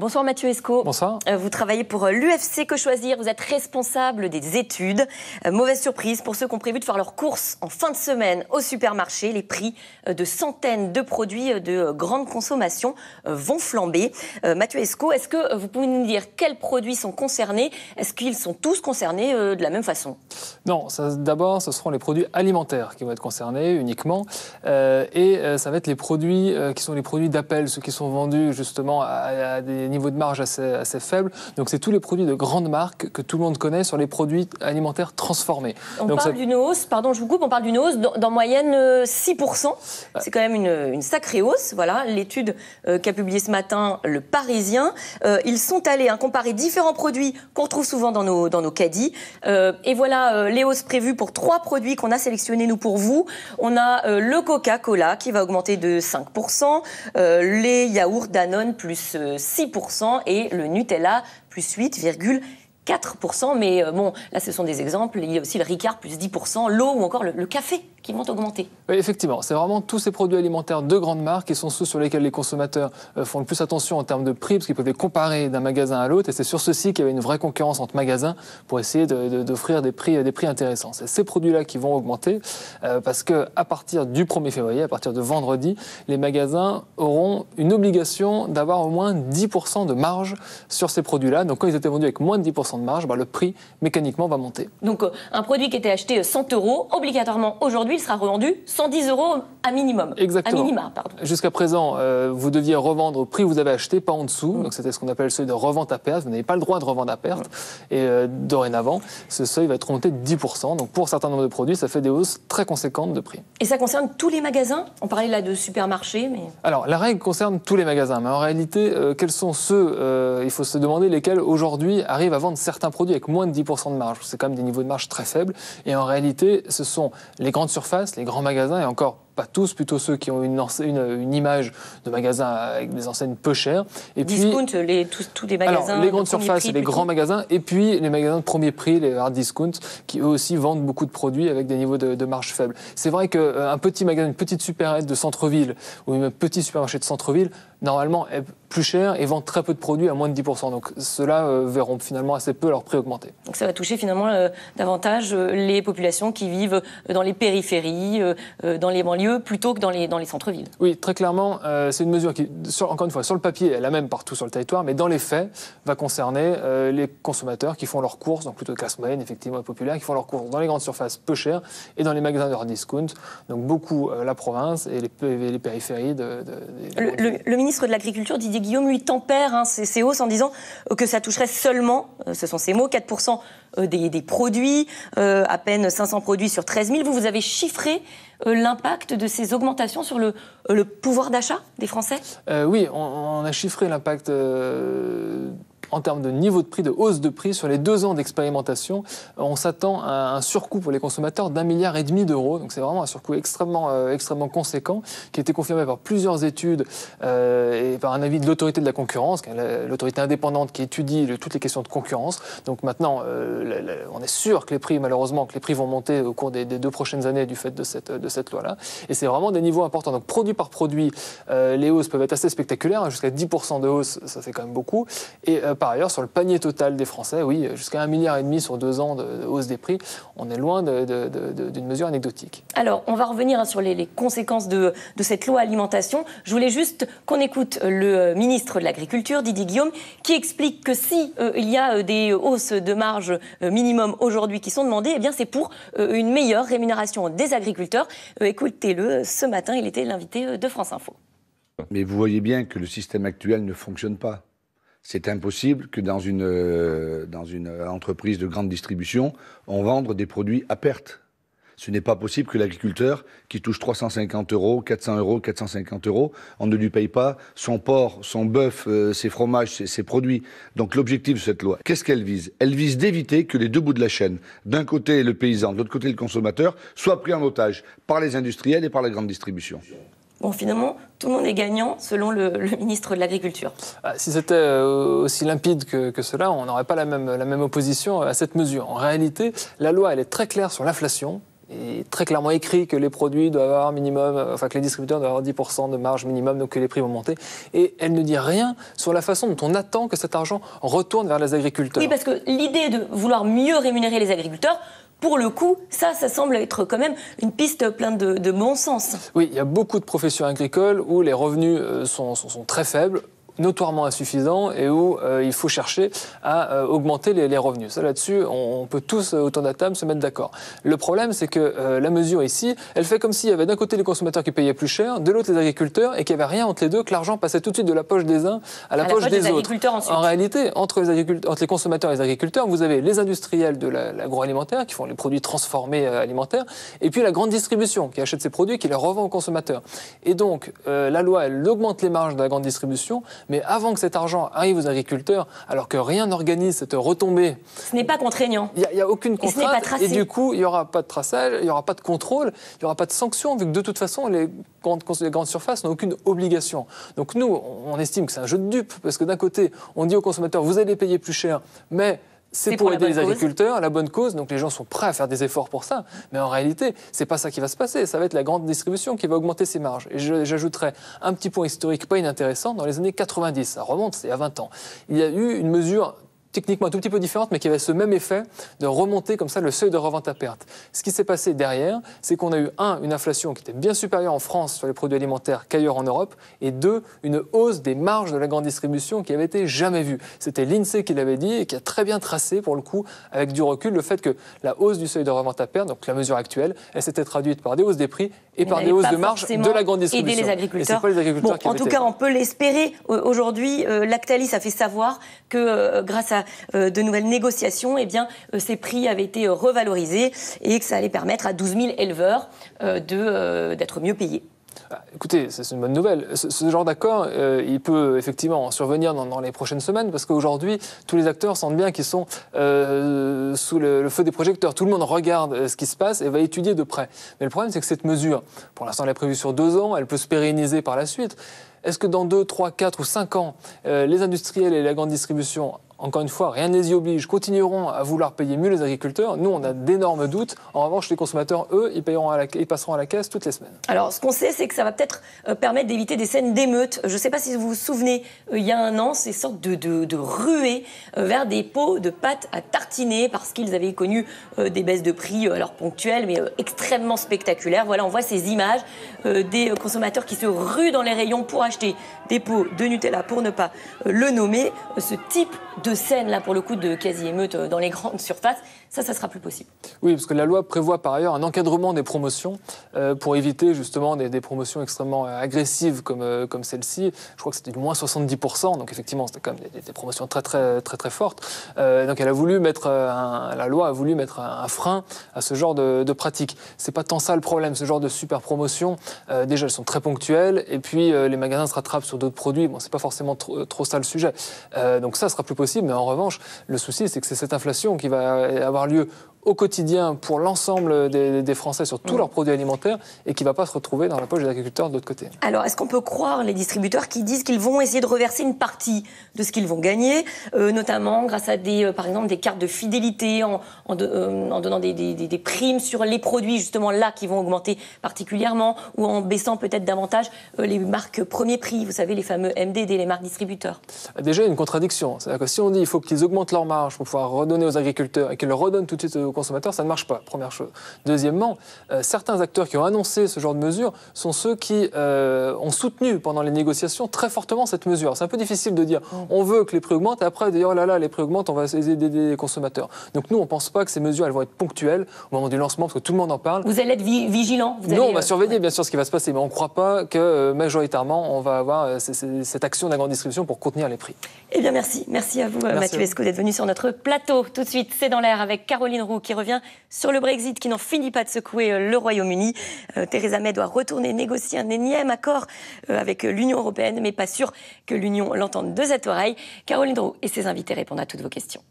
Bonsoir Mathieu Escaut. Bonsoir. Vous travaillez pour l'UFC Que Choisir, vous êtes responsable des études. Mauvaise surprise pour ceux qui ont prévu de faire leurs courses en fin de semaine au supermarché. Les prix de centaines de produits de grande consommation vont flamber. Mathieu Escaut, est-ce que vous pouvez nous dire quels produits sont concernés? Est-ce qu'ils sont tous concernés de la même façon? Non, d'abord, ce seront les produits alimentaires qui vont être concernés uniquement. Et ça va être les produits qui sont les produits d'appel, ceux qui sont vendus justement à des niveaux de marge assez faibles. Donc c'est tous les produits de grandes marques que tout le monde connaît sur les produits alimentaires transformés. On parle d'une hausse, pardon je vous coupe, on parle d'une hausse d'en moyenne 6%. C'est quand même une sacrée hausse. Voilà, l'étude qu'a publiée ce matin Le Parisien. Ils sont allés comparer différents produits qu'on retrouve souvent dans nos caddies. Et voilà les hausses prévues pour 3 produits qu'on a sélectionnés nous pour vous. On a le Coca-Cola qui va augmenter de 5%, les yaourts Danone plus 6% et le Nutella plus 8,4%. Mais bon, là, ce sont des exemples. Il y a aussi le Ricard plus 10%, l'eau ou encore le café qui vont augmenter. Oui, effectivement. C'est vraiment tous ces produits alimentaires de grandes marques qui sont ceux sur lesquels les consommateurs font le plus attention en termes de prix, parce qu'ils peuvent les comparer d'un magasin à l'autre. Et c'est sur ceci qu'il y avait une vraie concurrence entre magasins pour essayer d'offrir des prix intéressants. C'est ces produits-là qui vont augmenter parce qu'à partir du 1er février, à partir de vendredi, les magasins auront une obligation d'avoir au moins 10% de marge sur ces produits-là. Donc quand ils étaient vendus avec moins de 10% de marge, le prix mécaniquement va monter. Donc un produit qui était acheté 100 €, obligatoirement aujourd'hui, il sera revendu 110 € à minimum. Exactement. À minima, pardon. Jusqu'à présent, vous deviez revendre au prix que vous avez acheté, pas en dessous. Donc c'était ce qu'on appelle le seuil de revente à perte. Vous n'avez pas le droit de revendre à perte. Et dorénavant, ce seuil va être remonté de 10%. Donc pour un certain nombre de produits, ça fait des hausses très conséquentes de prix. Et ça concerne tous les magasins? On parlait là de supermarchés, mais... Alors, la règle concerne tous les magasins. Mais en réalité, quels sont ceux, il faut se demander lesquels aujourd'hui arrivent à vendre certains produits avec moins de 10% de marge. C'est quand même des niveaux de marge très faibles. Et en réalité, ce sont les grandes surfaces, les grands magasins et encore pas tous, plutôt ceux qui ont une image de magasin avec des enseignes peu chères. Et discount, tous les magasins. Alors, les grandes surfaces et les grands magasins, et puis les magasins de premier prix, les hard discount, qui eux aussi vendent beaucoup de produits avec des niveaux de marge faibles. C'est vrai qu'un petit magasin, une petite supérette de centre-ville ou un petit supermarché de centre-ville, normalement est plus cher et vend très peu de produits à moins de 10%. Donc ceux-là verront finalement assez peu leur prix augmenter. Donc ça va toucher finalement davantage les populations qui vivent dans les périphéries, dans les banlieues, plutôt que dans les centres-villes. Oui, très clairement, c'est une mesure qui, encore une fois, sur le papier, est la même partout sur le territoire, mais dans les faits, va concerner les consommateurs qui font leurs courses, donc plutôt classe moyenne, effectivement, et populaire, qui font leurs courses dans les grandes surfaces peu chères et dans les magasins de hard discount, donc beaucoup la province et les périphéries Le ministre de l'Agriculture, Didier Guillaume, lui tempère ces hausses en disant que ça toucherait seulement, ce sont ses mots, 4% des produits, à peine 500 produits sur 13 000. Vous avez chiffré l'impact de ces augmentations sur le pouvoir d'achat des Français? Oui, on a chiffré l'impact en termes de niveau de prix, de hausse de prix. Sur les 2 ans d'expérimentation, on s'attend à un surcoût pour les consommateurs d'1,5 milliard d'euros. Donc c'est vraiment un surcoût extrêmement conséquent, qui a été confirmé par plusieurs études et par un avis de l'autorité de la concurrence, l'autorité indépendante qui étudie toutes les questions de concurrence. Donc maintenant, on est sûr que les prix, malheureusement, que les prix vont monter au cours des 2 prochaines années du fait de cette loi-là. Et c'est vraiment des niveaux importants. Donc produit par produit, les hausses peuvent être assez spectaculaires, jusqu'à 10% de hausse, ça fait quand même beaucoup. Et par ailleurs, sur le panier total des Français, oui, jusqu'à 1,5 milliard sur 2 ans de hausse des prix, on est loin d'une mesure anecdotique. Alors, on va revenir sur les conséquences de cette loi alimentation. Je voulais juste qu'on écoute le ministre de l'Agriculture, Didier Guillaume, qui explique que si il y a des hausses de marge minimum aujourd'hui qui sont demandées, eh bien c'est pour une meilleure rémunération des agriculteurs. Écoutez-le, ce matin, il était l'invité de France Info. Mais vous voyez bien que le système actuel ne fonctionne pas. C'est impossible que dans une entreprise de grande distribution, on vende des produits à perte. Ce n'est pas possible que l'agriculteur, qui touche 350 €, 400 €, 450 €, on ne lui paye pas son porc, son bœuf, ses fromages, ses produits. Donc l'objectif de cette loi, qu'est-ce qu'elle vise? Elle vise d'éviter que les 2 bouts de la chaîne, d'un côté le paysan, de l'autre côté le consommateur, soient pris en otage par les industriels et par la grande distribution. Bon, finalement, tout le monde est gagnant, selon le ministre de l'Agriculture. Si c'était aussi limpide que cela, on n'aurait pas la même opposition à cette mesure. En réalité, la loi, elle est très claire sur l'inflation. est très clairement écrit que les produits doivent avoir minimum, enfin que les distributeurs doivent avoir 10% de marge minimum, donc que les prix vont monter. Et elle ne dit rien sur la façon dont on attend que cet argent retourne vers les agriculteurs. Oui, parce que l'idée de vouloir mieux rémunérer les agriculteurs, pour le coup, ça semble être quand même une piste pleine de bon sens. Oui, il y a beaucoup de professions agricoles où les revenus sont très faibles, notoirement insuffisant et où il faut chercher à augmenter les revenus. Ça, là-dessus, on peut tous, autour de la table, se mettre d'accord. Le problème, c'est que la mesure ici, elle fait comme s'il y avait d'un côté les consommateurs qui payaient plus cher, de l'autre les agriculteurs, et qu'il n'y avait rien entre les deux, que l'argent passait tout de suite de la poche des uns à la poche des autres. En réalité, entre les consommateurs et les agriculteurs, vous avez les industriels de l'agroalimentaire, qui font les produits transformés alimentaires, et puis la grande distribution, qui achète ces produits, qui les revend aux consommateurs. Et donc, la loi, elle augmente les marges de la grande distribution, mais avant que cet argent arrive aux agriculteurs, alors que rien n'organise cette retombée... Ce n'est pas contraignant. Il n'y a aucune contrainte. Et ce n'est pas tracé. Et du coup, il n'y aura pas de traçage, il n'y aura pas de contrôle, il n'y aura pas de sanction, vu que de toute façon, les grandes surfaces n'ont aucune obligation. Donc nous, on estime que c'est un jeu de dupes, parce que d'un côté, on dit aux consommateurs, vous allez payer plus cher, mais... C'est pour aider les agriculteurs, à la bonne cause, donc les gens sont prêts à faire des efforts pour ça. Mais en réalité, c'est pas ça qui va se passer. Ça va être la grande distribution qui va augmenter ses marges. Et j'ajouterais un petit point historique pas inintéressant. Dans les années 90, ça remonte, c'est il y a 20 ans, il y a eu une mesure techniquement un tout petit peu différente, mais qui avait ce même effet de remonter comme ça le seuil de revente à perte. Ce qui s'est passé derrière, c'est qu'on a eu une inflation qui était bien supérieure en France sur les produits alimentaires qu'ailleurs en Europe, et deux, une hausse des marges de la grande distribution qui avait été jamais vue. C'était l'INSEE qui l'avait dit et qui a très bien tracé, pour le coup, avec du recul, le fait que la hausse du seuil de revente à perte, donc la mesure actuelle, elle s'était traduite par des hausses des prix et par des hausses de marge de la grande distribution. Aider les agriculteurs. Et c'est pas les agriculteurs qui en tout cas, on peut l'espérer. Aujourd'hui, Lactalis a fait savoir que grâce à de nouvelles négociations, eh bien, ces prix avaient été revalorisés et que ça allait permettre à 12 000 éleveurs d'être mieux payés. Écoutez, c'est une bonne nouvelle. Ce genre d'accord, il peut effectivement survenir dans les prochaines semaines, parce qu'aujourd'hui, tous les acteurs sentent bien qu'ils sont sous le feu des projecteurs. Tout le monde regarde ce qui se passe et va étudier de près. Mais le problème, c'est que cette mesure, pour l'instant, elle est prévue sur 2 ans, elle peut se pérenniser par la suite. Est-ce que dans 2, 3, 4 ou 5 ans, les industriels et la grande distribution, encore une fois, rien ne les y oblige, continueront à vouloir payer mieux les agriculteurs? Nous, on a d'énormes doutes. En revanche, les consommateurs, eux, ils passeront à la caisse toutes les semaines. Alors, ce qu'on sait, c'est que ça va peut-être permettre d'éviter des scènes d'émeutes. Je ne sais pas si vous vous souvenez, il y a un an, ces sortes de ruées vers des pots de pâte à tartiner parce qu'ils avaient connu des baisses de prix, alors ponctuelles, mais extrêmement spectaculaires. Voilà, on voit ces images des consommateurs qui se ruent dans les rayons pour acheter des pots de Nutella, pour ne pas le nommer. Ce type de scène, là, pour le coup, de quasi-émeute dans les grandes surfaces, ça sera plus possible. Oui, parce que la loi prévoit par ailleurs un encadrement des promotions pour éviter justement des promotions extrêmement agressives comme celle-ci. Je crois que c'était du moins 70%, donc effectivement, c'était quand même des promotions très fortes. Donc elle a voulu la loi a voulu mettre un frein à ce genre de pratiques. C'est pas tant ça le problème, ce genre de super promotions. Déjà, elles sont très ponctuelles, et puis les magasins se rattrapent sur d'autres produits. Bon, c'est pas forcément trop ça le sujet. Donc ça sera plus possible, mais en revanche, le souci, c'est que c'est cette inflation qui va avoir lieu au quotidien pour l'ensemble des Français sur tous leurs produits alimentaires et qui ne va pas se retrouver dans la poche des agriculteurs de l'autre côté. Alors, est-ce qu'on peut croire les distributeurs qui disent qu'ils vont essayer de reverser une partie de ce qu'ils vont gagner, notamment grâce à par exemple, des cartes de fidélité, en donnant des primes sur les produits, justement là, qui vont augmenter particulièrement, ou en baissant peut-être davantage les marques premier prix, vous savez, les fameux MDD, les marques distributeurs? Déjà, il y a une contradiction. C'est-à-dire que si on dit qu'il faut qu'ils augmentent leur marge pour pouvoir redonner aux agriculteurs et qu'ils le redonnent tout de suite aux consommateurs, ça ne marche pas, première chose. Deuxièmement, certains acteurs qui ont annoncé ce genre de mesure sont ceux qui ont soutenu pendant les négociations très fortement cette mesure. C'est un peu difficile de dire on veut que les prix augmentent et après de dire oh là là, les prix augmentent, on va essayer d'aider les consommateurs. Donc nous, on ne pense pas que ces mesures elles vont être ponctuelles au moment du lancement parce que tout le monde en parle. Vous allez être vigilant. Nous, on va surveiller bien sûr ce qui va se passer, mais on ne croit pas que majoritairement on va avoir cette action de la grande distribution pour contenir les prix. Eh bien merci. Merci à vous, Mathieu Escaut, d'être venu sur notre plateau. Tout de suite, c'est dans l'air avec Caroline Roux qui revient sur le Brexit qui n'en finit pas de secouer le Royaume-Uni. Theresa May doit retourner négocier un énième accord avec l'Union européenne, mais pas sûr que l'Union l'entende de cette oreille. Caroline Roux et ses invités répondent à toutes vos questions.